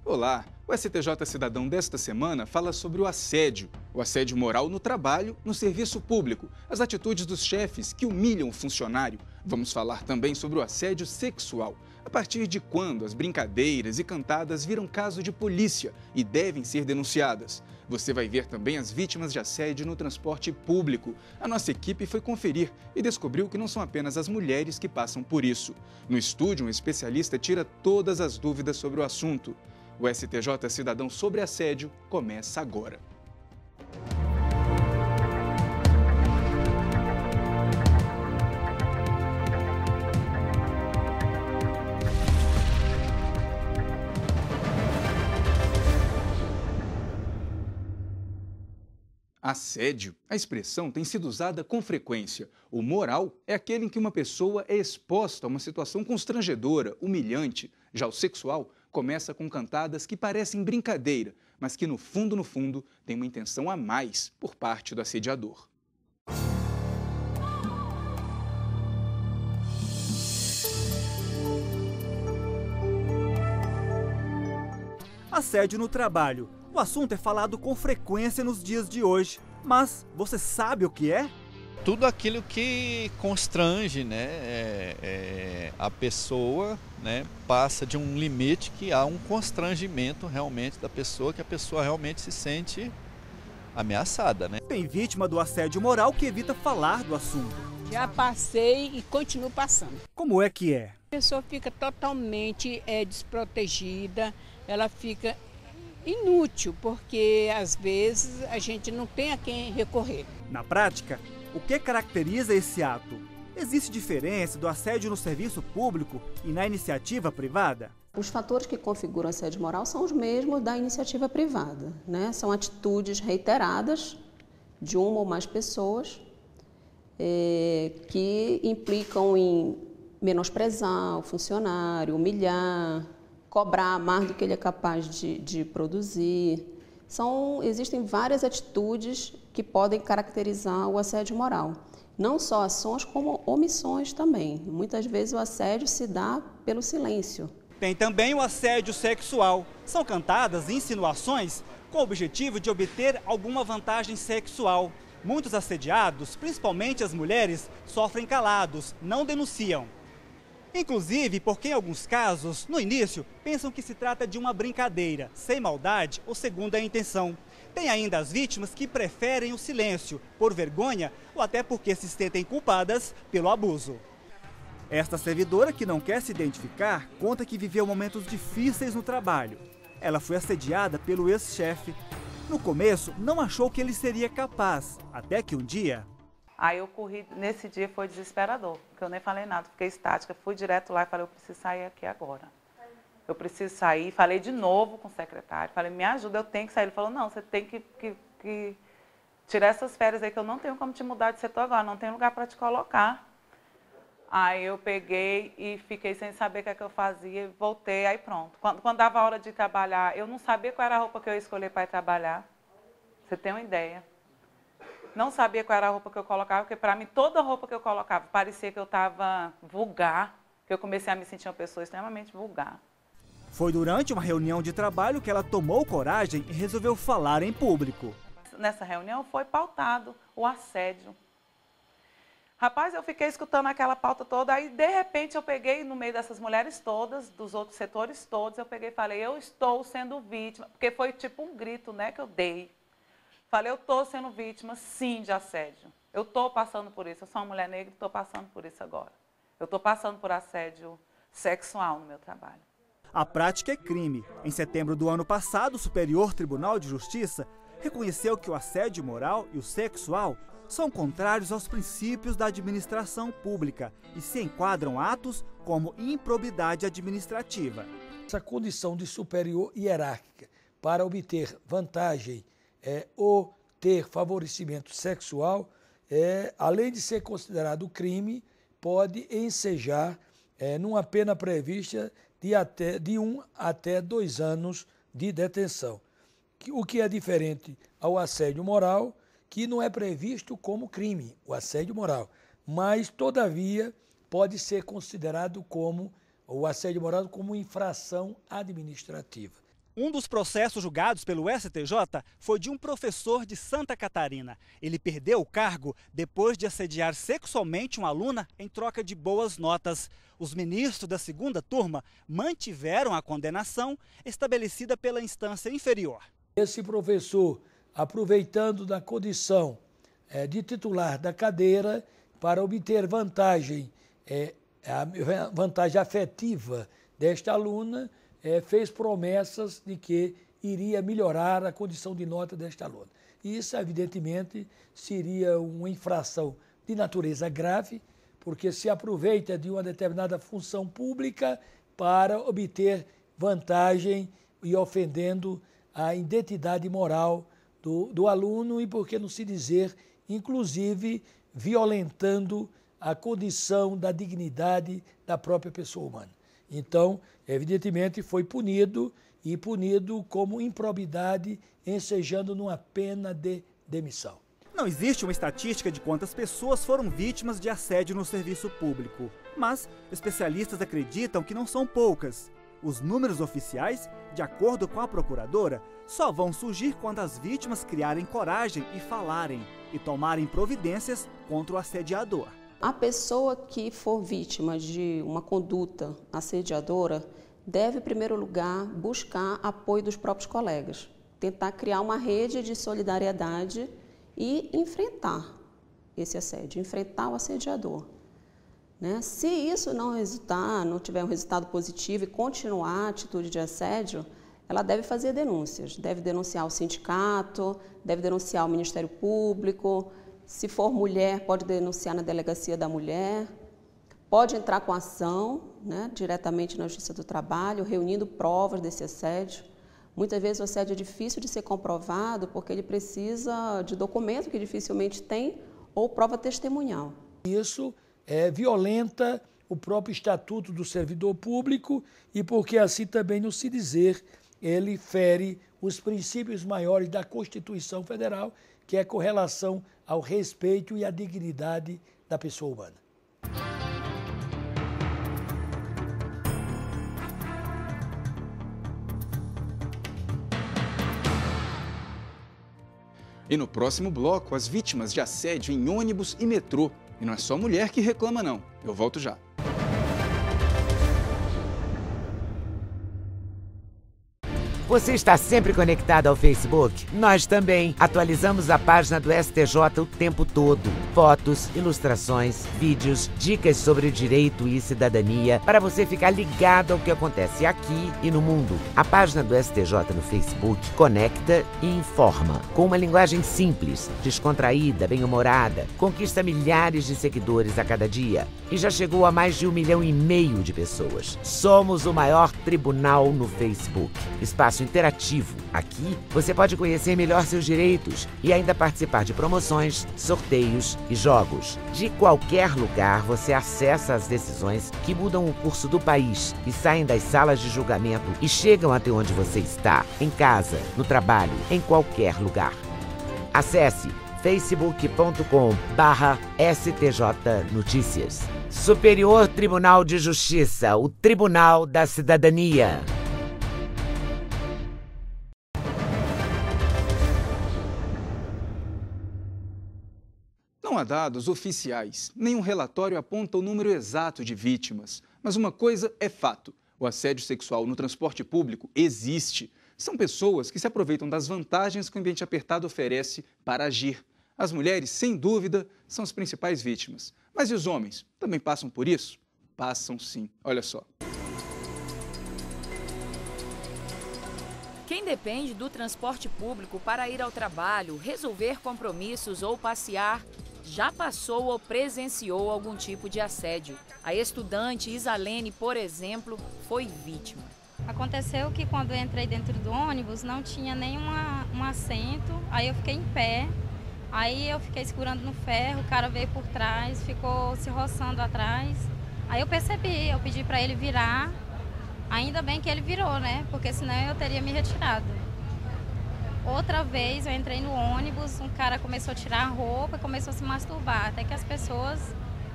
Olá, o STJ Cidadão desta semana fala sobre o assédio moral no trabalho, no serviço público, as atitudes dos chefes que humilham o funcionário. Vamos falar também sobre o assédio sexual. A partir de quando as brincadeiras e cantadas viram caso de polícia e devem ser denunciadas. Você vai ver também as vítimas de assédio no transporte público. A nossa equipe foi conferir e descobriu que não são apenas as mulheres que passam por isso. No estúdio, um especialista tira todas as dúvidas sobre o assunto. O STJ Cidadão sobre Assédio começa agora. Assédio, a expressão tem sido usada com frequência. O moral é aquele em que uma pessoa é exposta a uma situação constrangedora, humilhante. Já o sexual começa com cantadas que parecem brincadeira, mas que no fundo, tem uma intenção a mais por parte do assediador. Assédio no trabalho. O assunto é falado com frequência nos dias de hoje, mas você sabe o que é? Tudo aquilo que constrange, a pessoa, passa de um limite que há um constrangimento realmente da pessoa, que a pessoa realmente se sente ameaçada, Tem vítima do assédio moral que evita falar do assunto. Já passei e continuo passando. Como é que é? A pessoa fica totalmente desprotegida, ela fica inútil, porque às vezes a gente não tem a quem recorrer. Na prática, o que caracteriza esse ato? Existe diferença do assédio no serviço público e na iniciativa privada? Os fatores que configuram assédio moral são os mesmos da iniciativa privada, São atitudes reiteradas de uma ou mais pessoas que implicam em menosprezar o funcionário, humilhar, cobrar mais do que ele é capaz de produzir. Existem várias atitudes que podem caracterizar o assédio moral. Não só ações, como omissões também. Muitas vezes o assédio se dá pelo silêncio. Tem também o assédio sexual. São cantadas insinuações com o objetivo de obter alguma vantagem sexual. Muitos assediados, principalmente as mulheres, sofrem calados, não denunciam. Inclusive porque, em alguns casos, no início, pensam que se trata de uma brincadeira, sem maldade ou segunda intenção. Tem ainda as vítimas que preferem o silêncio, por vergonha ou até porque se sentem culpadas pelo abuso. Esta servidora, que não quer se identificar, conta que viveu momentos difíceis no trabalho. Ela foi assediada pelo ex-chefe. No começo, não achou que ele seria capaz, até que um dia... Aí eu corri, nesse dia foi desesperador, porque eu nem falei nada, fiquei estática, fui direto lá e falei, eu preciso sair aqui agora. Eu preciso sair, falei de novo com o secretário, falei, me ajuda, eu tenho que sair. Ele falou, não, você tem que tirar essas férias aí, que eu não tenho como te mudar de setor agora, não tem lugar para te colocar. Aí eu peguei e fiquei sem saber o que é que eu fazia, voltei, aí pronto. Quando dava a hora de trabalhar, eu não sabia qual era a roupa que eu ia escolher para ir trabalhar, você tem uma ideia. Não sabia qual era a roupa que eu colocava, porque para mim toda roupa que eu colocava parecia que eu estava vulgar, que eu comecei a me sentir uma pessoa extremamente vulgar. Foi durante uma reunião de trabalho que ela tomou coragem e resolveu falar em público. Nessa reunião foi pautado o assédio. Rapaz, eu fiquei escutando aquela pauta toda, aí de repente eu peguei no meio dessas mulheres todas, dos outros setores todos, eu peguei e falei, eu estou sendo vítima, porque foi tipo um grito, que eu dei. Falei, eu estou sendo vítima, sim, de assédio. Eu estou passando por isso. Eu sou uma mulher negra e estou passando por isso agora. Eu estou passando por assédio sexual no meu trabalho. A prática é crime. Em setembro do ano passado, o Superior Tribunal de Justiça reconheceu que o assédio moral e o sexual são contrários aos princípios da administração pública e se enquadram atos como improbidade administrativa. Essa condição de superior hierárquica para obter vantagem ou ter favorecimento sexual, além de ser considerado crime, pode ensejar numa pena prevista de 1 até 2 anos de detenção. O que é diferente ao assédio moral, que não é previsto como crime, o assédio moral, mas, todavia, pode ser considerado como o assédio moral como infração administrativa. Um dos processos julgados pelo STJ foi de um professor de Santa Catarina. Ele perdeu o cargo depois de assediar sexualmente uma aluna em troca de boas notas. Os ministros da segunda turma mantiveram a condenação estabelecida pela instância inferior. Esse professor, aproveitando da condição de titular da cadeira para obter vantagem, a vantagem afetiva desta aluna, fez promessas de que iria melhorar a condição de nota desta aluna. E isso, evidentemente, seria uma infração de natureza grave, porque se aproveita de uma determinada função pública para obter vantagem e ofendendo a identidade moral do aluno e, por que não se dizer, inclusive, violentando a condição da dignidade da própria pessoa humana. Então, evidentemente, foi punido e punido como improbidade, ensejando numa pena de demissão. Não existe uma estatística de quantas pessoas foram vítimas de assédio no serviço público, mas especialistas acreditam que não são poucas. Os números oficiais, de acordo com a procuradora, só vão surgir quando as vítimas criarem coragem e falarem, e tomarem providências contra o assediador. A pessoa que for vítima de uma conduta assediadora deve, em primeiro lugar, buscar apoio dos próprios colegas, tentar criar uma rede de solidariedade e enfrentar esse assédio, enfrentar o assediador. Se isso não resultar, não tiver um resultado positivo e continuar a atitude de assédio, ela deve fazer denúncias, deve denunciar o sindicato, deve denunciar o Ministério Público. Se for mulher, pode denunciar na delegacia da mulher, pode entrar com ação, diretamente na Justiça do Trabalho, reunindo provas desse assédio. Muitas vezes o assédio é difícil de ser comprovado porque ele precisa de documento que dificilmente tem ou prova testemunhal. Isso violenta o próprio Estatuto do Servidor Público e, porque assim também não se dizer, ele fere os princípios maiores da Constituição Federal, que é com relação ao respeito e à dignidade da pessoa humana. E no próximo bloco, as vítimas de assédio em ônibus e metrô. E não é só mulher que reclama, não. Eu volto já. Você está sempre conectado ao Facebook? Nós também. Atualizamos a página do STJ o tempo todo. Fotos, ilustrações, vídeos, dicas sobre direito e cidadania para você ficar ligado ao que acontece aqui e no mundo. A página do STJ no Facebook conecta e informa. Com uma linguagem simples, descontraída, bem-humorada, conquista milhares de seguidores a cada dia e já chegou a mais de 1,5 milhão de pessoas. Somos o maior tribunal no Facebook. Espaço interativo. Aqui você pode conhecer melhor seus direitos e ainda participar de promoções, sorteios e jogos. De qualquer lugar você acessa as decisões que mudam o curso do país e saem das salas de julgamento e chegam até onde você está, em casa, no trabalho, em qualquer lugar. Acesse facebook.com/STJ Notícias. Superior Tribunal de Justiça, o Tribunal da Cidadania. Não há dados oficiais, nenhum relatório aponta o número exato de vítimas. Mas uma coisa é fato, o assédio sexual no transporte público existe. São pessoas que se aproveitam das vantagens que o ambiente apertado oferece para agir. As mulheres, sem dúvida, são as principais vítimas. Mas e os homens? Também passam por isso? Passam sim. Olha só. Quem depende do transporte público para ir ao trabalho, resolver compromissos ou passear, já passou ou presenciou algum tipo de assédio. A estudante Isalene, por exemplo, foi vítima. Aconteceu que quando eu entrei dentro do ônibus não tinha nenhum assento, aí eu fiquei em pé, aí eu fiquei segurando no ferro, o cara veio por trás, ficou se roçando atrás. Aí eu percebi, eu pedi para ele virar, ainda bem que ele virou, né? Porque senão eu teria me retirado. Outra vez eu entrei no ônibus, um cara começou a tirar a roupa e começou a se masturbar, até que as pessoas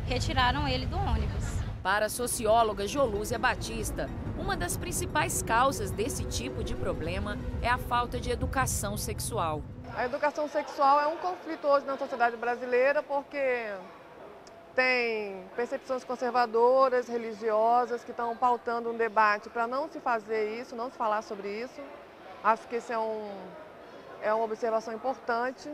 retiraram ele do ônibus. Para a socióloga Jolúzia Batista, uma das principais causas desse tipo de problema é a falta de educação sexual. A educação sexual é um conflito hoje na sociedade brasileira porque tem percepções conservadoras, religiosas, que estão pautando um debate para não se fazer isso, não se falar sobre isso. Acho que isso é uma observação importante.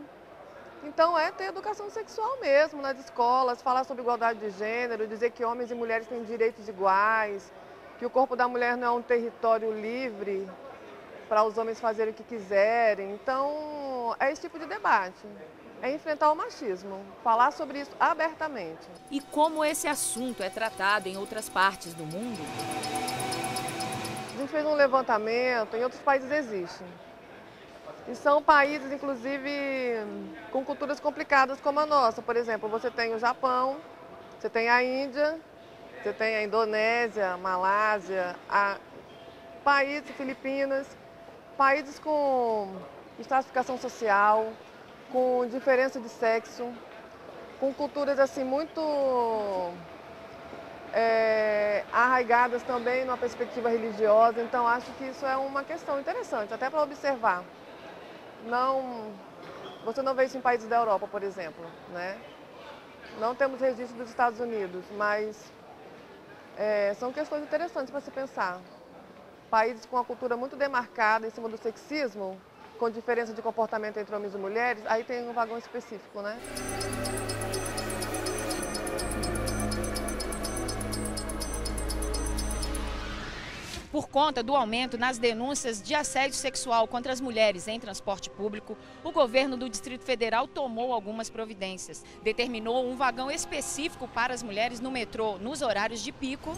Então é ter educação sexual mesmo nas escolas, falar sobre igualdade de gênero, dizer que homens e mulheres têm direitos iguais, que o corpo da mulher não é um território livre para os homens fazerem o que quiserem. Então é esse tipo de debate. É enfrentar o machismo, falar sobre isso abertamente. E como esse assunto é tratado em outras partes do mundo? A gente fez um levantamento, em outros países existe. E são países, inclusive, com culturas complicadas como a nossa. Por exemplo, você tem o Japão, você tem a Índia, você tem a Indonésia, Malásia, países, Filipinas, países com estratificação social, com diferença de sexo, com culturas assim muito arraigadas também numa perspectiva religiosa. Então acho que isso é uma questão interessante, até para observar. Você não vê isso em países da Europa, por exemplo, né? Não temos registro dos Estados Unidos, mas são questões interessantes para se pensar. Países com uma cultura muito demarcada em cima do sexismo, com diferença de comportamento entre homens e mulheres, aí tem um vagão específico, né? Por conta do aumento nas denúncias de assédio sexual contra as mulheres em transporte público, o governo do Distrito Federal tomou algumas providências. Determinou um vagão específico para as mulheres no metrô nos horários de pico.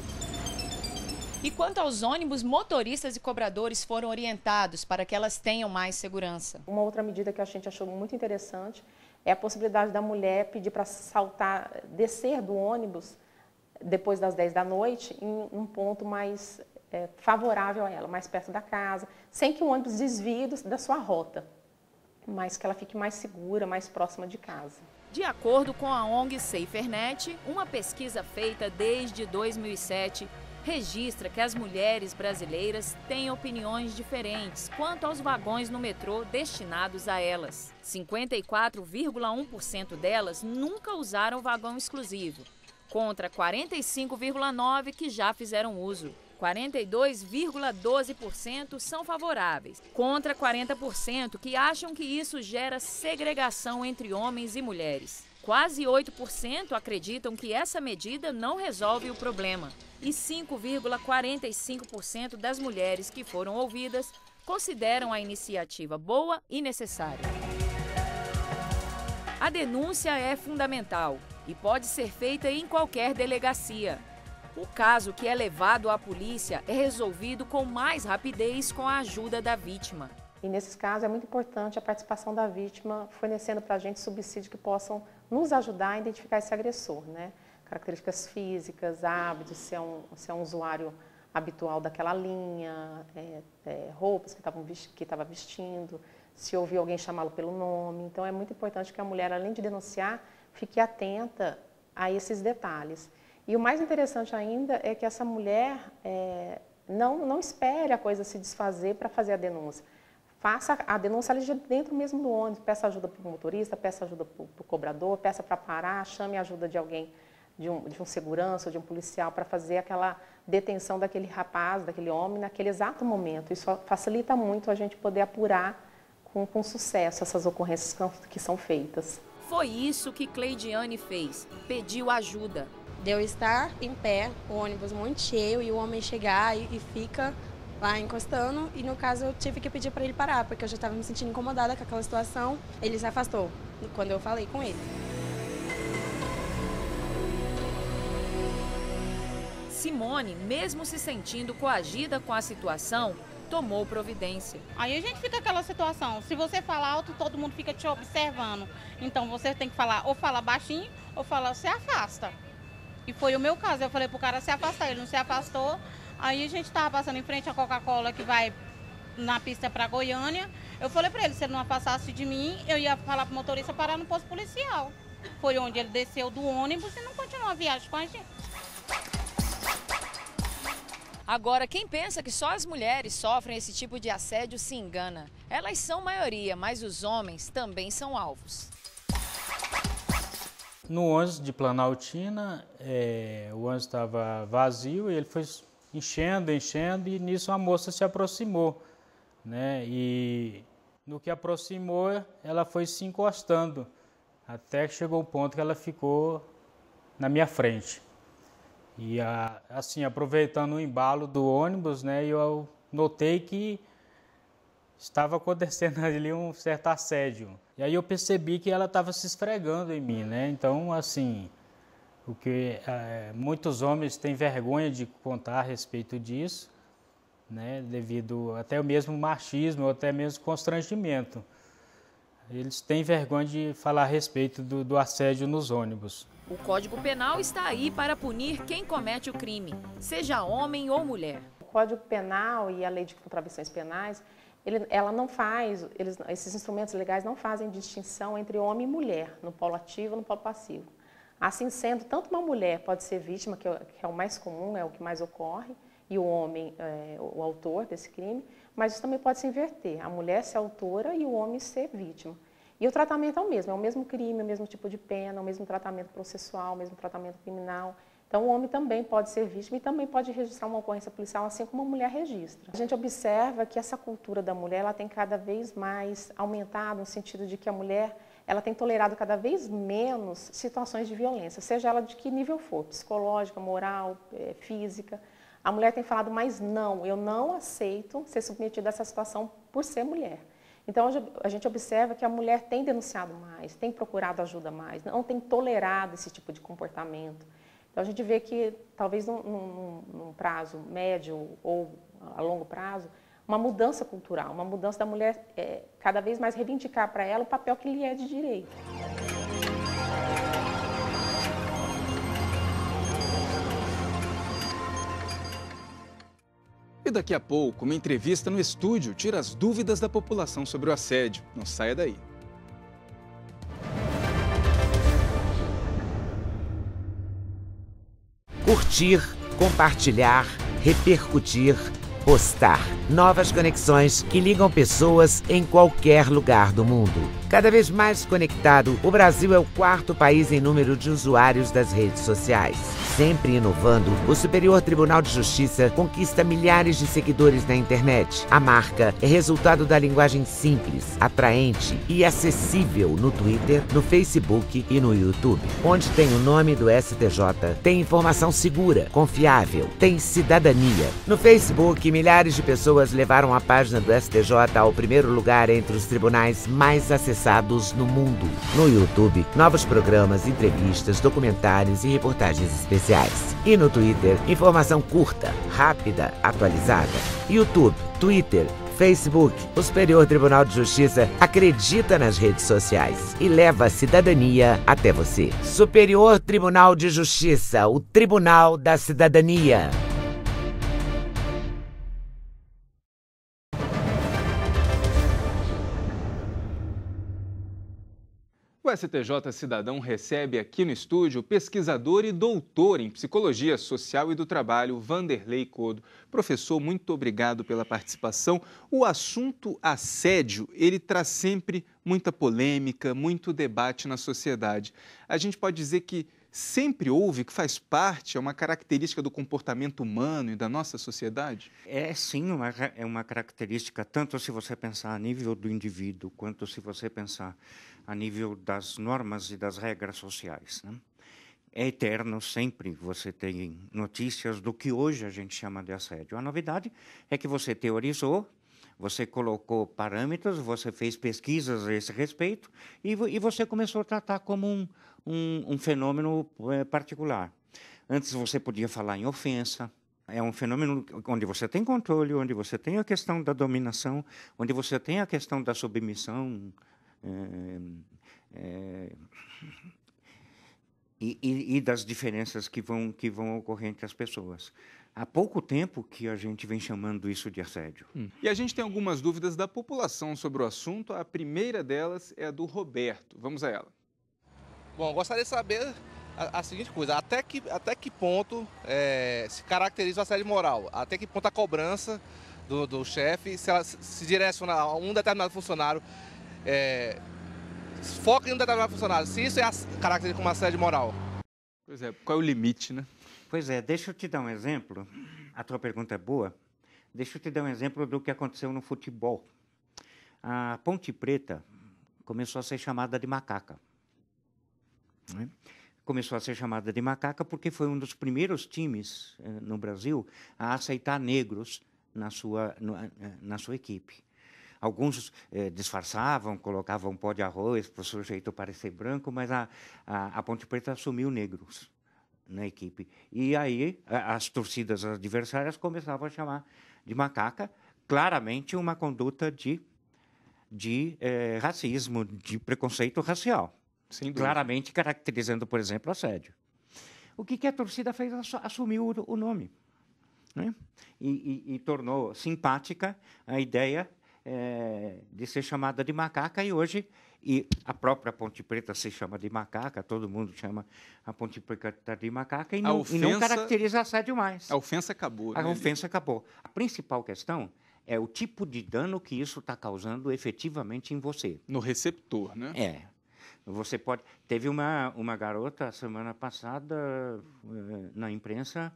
E quanto aos ônibus, motoristas e cobradores foram orientados para que elas tenham mais segurança. Uma outra medida que a gente achou muito interessante é a possibilidade da mulher pedir para descer do ônibus depois das 10 da noite em um ponto mais favorável a ela, mais perto da casa, sem que o ônibus desvie da sua rota, mas que ela fique mais segura, mais próxima de casa. De acordo com a ONG SaferNet, uma pesquisa feita desde 2007 registra que as mulheres brasileiras têm opiniões diferentes quanto aos vagões no metrô destinados a elas. 54,1% delas nunca usaram vagão exclusivo, contra 45,9% que já fizeram uso. 42,12% são favoráveis, contra 40% que acham que isso gera segregação entre homens e mulheres. Quase 8% acreditam que essa medida não resolve o problema. E 5,45% das mulheres que foram ouvidas consideram a iniciativa boa e necessária. A denúncia é fundamental e pode ser feita em qualquer delegacia. O caso que é levado à polícia é resolvido com mais rapidez com a ajuda da vítima. E nesses casos é muito importante a participação da vítima, fornecendo para a gente subsídios que possam nos ajudar a identificar esse agressor, né? Características físicas, hábitos, se é um usuário habitual daquela linha, roupas que estava vestindo, se ouvir alguém chamá-lo pelo nome. Então é muito importante que a mulher, além de denunciar, fique atenta a esses detalhes. E o mais interessante ainda é que essa mulher não espere a coisa se desfazer para fazer a denúncia. Faça a denúncia ali dentro mesmo do ônibus, peça ajuda para o motorista, peça ajuda para o cobrador, peça para parar, chame a ajuda de alguém, de um segurança ou de um policial para fazer aquela detenção daquele rapaz, daquele homem, naquele exato momento. Isso facilita muito a gente poder apurar com sucesso essas ocorrências que são feitas. Foi isso que Cleidiane fez, pediu ajuda. De eu estar em pé, o ônibus muito cheio e o homem chegar e fica lá encostando, e no caso eu tive que pedir para ele parar, porque eu já estava me sentindo incomodada com aquela situação. Ele se afastou quando eu falei com ele. Simone, mesmo se sentindo coagida com a situação, tomou providência. Aí a gente fica aquela situação, se você falar alto, todo mundo fica te observando. Então você tem que falar, ou fala baixinho, ou fala, se afasta. E foi o meu caso, eu falei pro cara se afastar, ele não se afastou. Aí a gente estava passando em frente à Coca-Cola que vai na pista para Goiânia. Eu falei para ele, se ele não afastasse de mim, eu ia falar pro motorista parar no posto policial. Foi onde ele desceu do ônibus e não continuou a viagem com a gente. Agora, quem pensa que só as mulheres sofrem esse tipo de assédio se engana. Elas são maioria, mas os homens também são alvos. No ônibus de Planaltina, o ônibus estava vazio e ele foi enchendo, e nisso a moça se aproximou, né? E no que aproximou, ela foi se encostando, até que chegou o ponto que ela ficou na minha frente. E assim, aproveitando o embalo do ônibus, né, eu notei que estava acontecendo ali um certo assédio. E aí eu percebi que ela estava se esfregando em mim, né? Então, assim, muitos homens têm vergonha de contar a respeito disso, né? Devido até o mesmo machismo, ou até mesmo constrangimento. Eles têm vergonha de falar a respeito do assédio nos ônibus. O Código Penal está aí para punir quem comete o crime, seja homem ou mulher. O Código Penal e a Lei de Contravenções Penais, ela não faz, esses instrumentos legais não fazem distinção entre homem e mulher, no polo ativo e no polo passivo. Assim sendo, tanto uma mulher pode ser vítima, que é o mais comum, é o que mais ocorre, e o homem é o autor desse crime, mas isso também pode se inverter, a mulher ser autora e o homem ser vítima. E o tratamento é o mesmo crime, o mesmo tipo de pena, o mesmo tratamento processual, o mesmo tratamento criminal. Então, o homem também pode ser vítima e também pode registrar uma ocorrência policial, assim como a mulher registra. A gente observa que essa cultura da mulher ela tem cada vez mais aumentado, no sentido de que a mulher ela tem tolerado cada vez menos situações de violência, seja ela de que nível for, psicológica, moral, física. A mulher tem falado mais não, eu não aceito ser submetida a essa situação por ser mulher. Então, a gente observa que a mulher tem denunciado mais, tem procurado ajuda mais, não tem tolerado esse tipo de comportamento. Então, a gente vê que, talvez num prazo médio ou a longo prazo, uma mudança cultural, uma mudança da mulher cada vez mais reivindicar para ela o papel que lhe é de direito. E daqui a pouco, uma entrevista no estúdio tira as dúvidas da população sobre o assédio. Não saia daí. Curtir, compartilhar, repercutir, postar. Novas conexões que ligam pessoas em qualquer lugar do mundo. Cada vez mais conectado, o Brasil é o 4º país em número de usuários das redes sociais. Sempre inovando, o Superior Tribunal de Justiça conquista milhares de seguidores na internet. A marca é resultado da linguagem simples, atraente e acessível no Twitter, no Facebook e no YouTube. Onde tem o nome do STJ, tem informação segura, confiável, tem cidadania. No Facebook, milhares de pessoas levaram a página do STJ ao primeiro lugar entre os tribunais mais acessados no mundo. No YouTube, novos programas, entrevistas, documentários e reportagens especiais. E no Twitter, informação curta, rápida, atualizada. YouTube, Twitter, Facebook, o Superior Tribunal de Justiça acredita nas redes sociais e leva a cidadania até você. Superior Tribunal de Justiça, o Tribunal da Cidadania. O STJ Cidadão recebe aqui no estúdio o pesquisador e doutor em Psicologia Social e do Trabalho, Vanderlei Codo. Professor, muito obrigado pela participação. O assunto assédio, ele traz sempre muita polêmica, muito debate na sociedade. A gente pode dizer que sempre houve, que faz parte, é uma característica do comportamento humano e da nossa sociedade? É sim, é uma característica, tanto se você pensar a nível do indivíduo, quanto se você pensar a nível das normas e das regras sociais, né? É eterno, sempre você tem notícias do que hoje a gente chama de assédio. A novidade é que você teorizou, você colocou parâmetros, você fez pesquisas a esse respeito e você começou a tratar como um fenômeno particular. Antes você podia falar em ofensa. É um fenômeno onde você tem controle, onde você tem a questão da dominação, onde você tem a questão da submissão e das diferenças que vão ocorrer entre as pessoas. Há pouco tempo que a gente vem chamando isso de assédio. E a gente tem algumas dúvidas da população sobre o assunto. A primeira delas é a do Roberto. Vamos a ela. Bom, gostaria de saber a seguinte coisa: até que ponto se caracteriza o assédio moral? Até que ponto a cobrança do chefe, se ela se direciona a um determinado funcionário, foca em um determinado funcionário, se isso é caracterizado como assédio moral? Pois é, qual é o limite, né? Pois é, deixa eu te dar um exemplo. A tua pergunta é boa. Deixa eu te dar um exemplo do que aconteceu no futebol. A Ponte Preta começou a ser chamada de macaca. Né? Começou a ser chamada de macaca porque foi um dos primeiros times no Brasil a aceitar negros na sua equipe. Alguns disfarçavam, colocavam pó de arroz para o sujeito parecer branco, mas a Ponte Preta assumiu negros na equipe. E aí as torcidas adversárias começavam a chamar de macaca, claramente uma conduta de racismo, de preconceito racial. Claramente caracterizando, por exemplo, assédio. O que a torcida fez? Assumiu o nome, né? E tornou simpática a ideia de ser chamada de macaca, e hoje a própria Ponte Preta se chama de macaca, todo mundo chama a Ponte Preta de macaca, e não caracteriza assédio mais. A ofensa acabou. A ofensa acabou. A principal questão é o tipo de dano que isso está causando efetivamente em você. No receptor, né? Você pode... Teve uma garota, semana passada, na imprensa,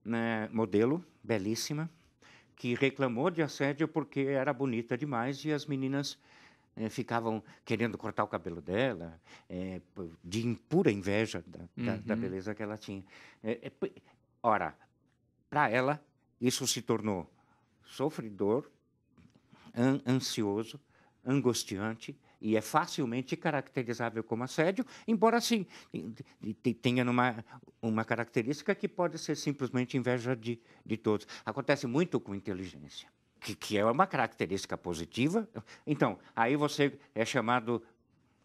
né, modelo, belíssima, que reclamou de assédio porque era bonita demais e as meninas ficavam querendo cortar o cabelo dela, de pura inveja da beleza que ela tinha. Ora, para ela, isso se tornou sofredor, ansioso, angustiante, e é facilmente caracterizável como assédio, embora sim tenha uma característica que pode ser simplesmente inveja de todos. Acontece muito com inteligência, que é uma característica positiva. Então, aí você é chamado,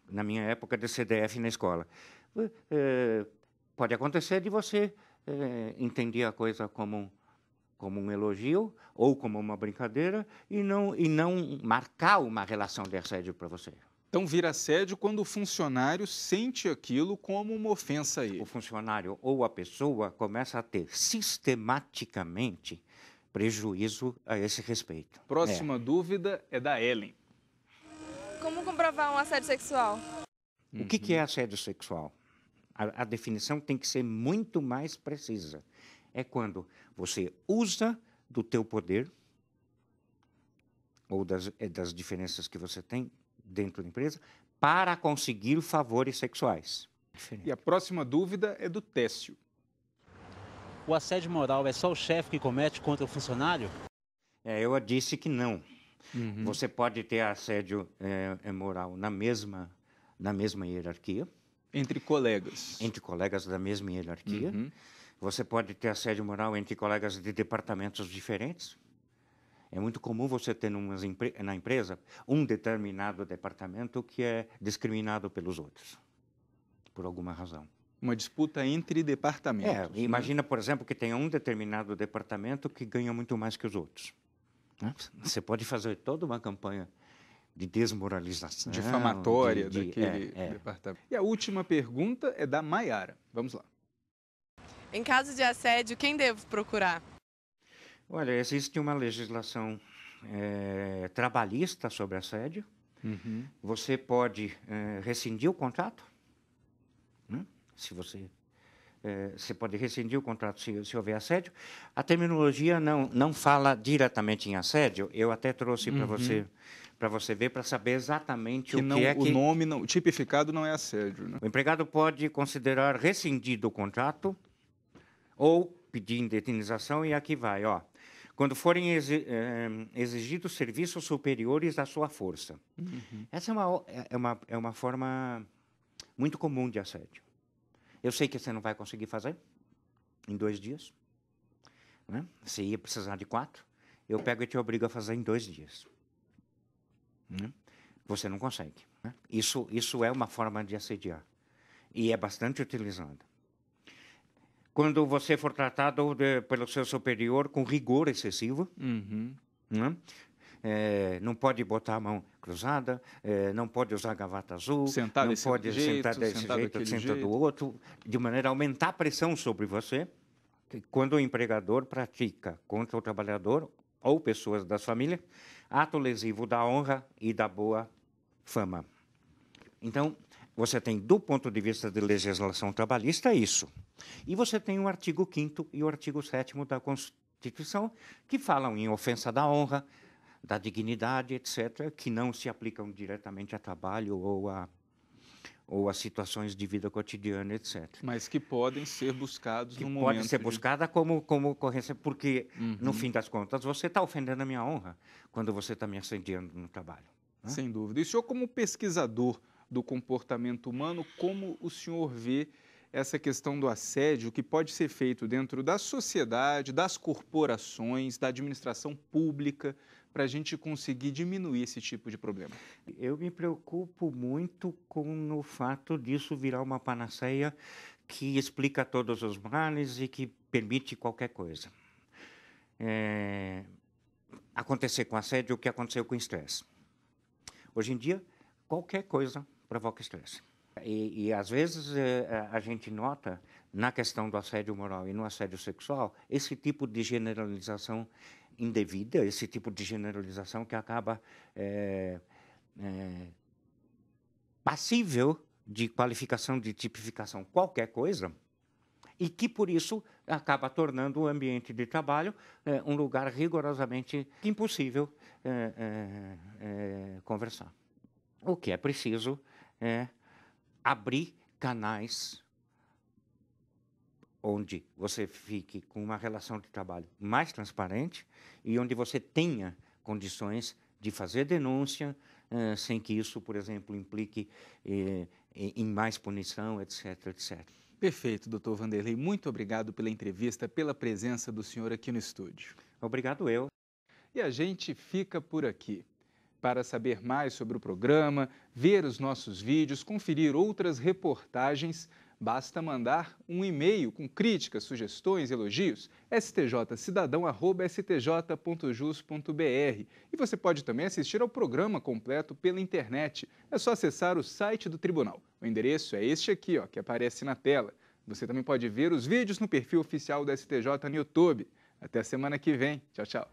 na minha época, de CDF na escola. Pode acontecer de você entender a coisa como um elogio ou como uma brincadeira e não marcar uma relação de assédio para você. Então vira assédio quando o funcionário sente aquilo como uma ofensa a ele. O funcionário ou a pessoa começa a ter sistematicamente prejuízo a esse respeito. Próxima dúvida é da Ellen. Como comprovar um assédio sexual? O que é assédio sexual? A definição tem que ser muito mais precisa. É quando você usa do teu poder ou das diferenças que você tem dentro da empresa para conseguir favores sexuais. E a próxima dúvida é do Técio. O assédio moral é só o chefe que comete contra o funcionário? Eu disse que não. Você pode ter assédio moral na mesma hierarquia. Entre colegas. Entre colegas da mesma hierarquia. Você pode ter assédio moral entre colegas de departamentos diferentes. É muito comum você ter na empresa um determinado departamento que é discriminado pelos outros, por alguma razão. Uma disputa entre departamentos. Imagina, por exemplo, que tenha um determinado departamento que ganha muito mais que os outros. Né? Você pode fazer toda uma campanha de desmoralização. Difamatória daquele departamento. E a última pergunta é da Maiara. Vamos lá. Em caso de assédio, quem devo procurar? Olha, existe uma legislação trabalhista sobre assédio. Você pode rescindir o contrato. Né? Você pode rescindir o contrato se houver assédio. A terminologia não fala diretamente em assédio. Eu até trouxe para você ver, para saber exatamente o que é que... O nome tipificado não é assédio. Né? O empregado pode considerar rescindido o contrato ou pedir indenização, e aqui vai, ó. Quando forem exigidos serviços superiores à sua força. Essa é uma forma muito comum de assédio. Eu sei que você não vai conseguir fazer em 2 dias. Né? Você ia precisar de 4. Eu pego e te obrigo a fazer em 2 dias. Né? Você não consegue. Né? Isso é uma forma de assediar. E é bastante utilizada. Quando você for tratado pelo seu superior com rigor excessivo, né? não pode botar a mão cruzada, não pode usar gravata azul, sentar não desse pode jeito, sentar desse jeito, senta do outro, de maneira a aumentar a pressão sobre você, quando o empregador pratica contra o trabalhador ou pessoas da família ato lesivo da honra e da boa fama. Então, você tem, do ponto de vista de legislação trabalhista, isso. E você tem o artigo 5º e o artigo 7º da Constituição, que falam em ofensa da honra, da dignidade, etc., que não se aplicam diretamente a trabalho ou a situações de vida cotidiana, etc. Mas que podem ser buscados no momento. Pode ser buscada como ocorrência, porque, no fim das contas, você está ofendendo a minha honra quando você está me assediando no trabalho. Né? Sem dúvida. E o senhor, como pesquisador do comportamento humano, como o senhor vê essa questão do assédio que pode ser feito dentro da sociedade, das corporações, da administração pública, para a gente conseguir diminuir esse tipo de problema? Eu me preocupo muito com o fato disso virar uma panaceia que explica todos os males e que permite qualquer coisa. Acontecer com assédio o que aconteceu com estresse. Hoje em dia, qualquer coisa provoca estresse. E às vezes, a gente nota, na questão do assédio moral e no assédio sexual, esse tipo de generalização indevida, esse tipo de generalização que acaba passível de qualificação, de tipificação, qualquer coisa, e que, por isso, acaba tornando o ambiente de trabalho um lugar rigorosamente impossível conversar. O que é preciso é abrir canais onde você fique com uma relação de trabalho mais transparente e onde você tenha condições de fazer denúncia sem que isso, por exemplo, implique em mais punição, etc., etc. Perfeito, doutor Vanderlei. Muito obrigado pela entrevista, pela presença do senhor aqui no estúdio. Obrigado eu. E a gente fica por aqui. Para saber mais sobre o programa, ver os nossos vídeos, conferir outras reportagens, basta mandar um e-mail com críticas, sugestões, elogios, stj.cidadão@stj.jus.br. E você pode também assistir ao programa completo pela internet. É só acessar o site do tribunal. O endereço é este aqui, que aparece na tela. Você também pode ver os vídeos no perfil oficial da STJ no YouTube. Até a semana que vem. Tchau, tchau.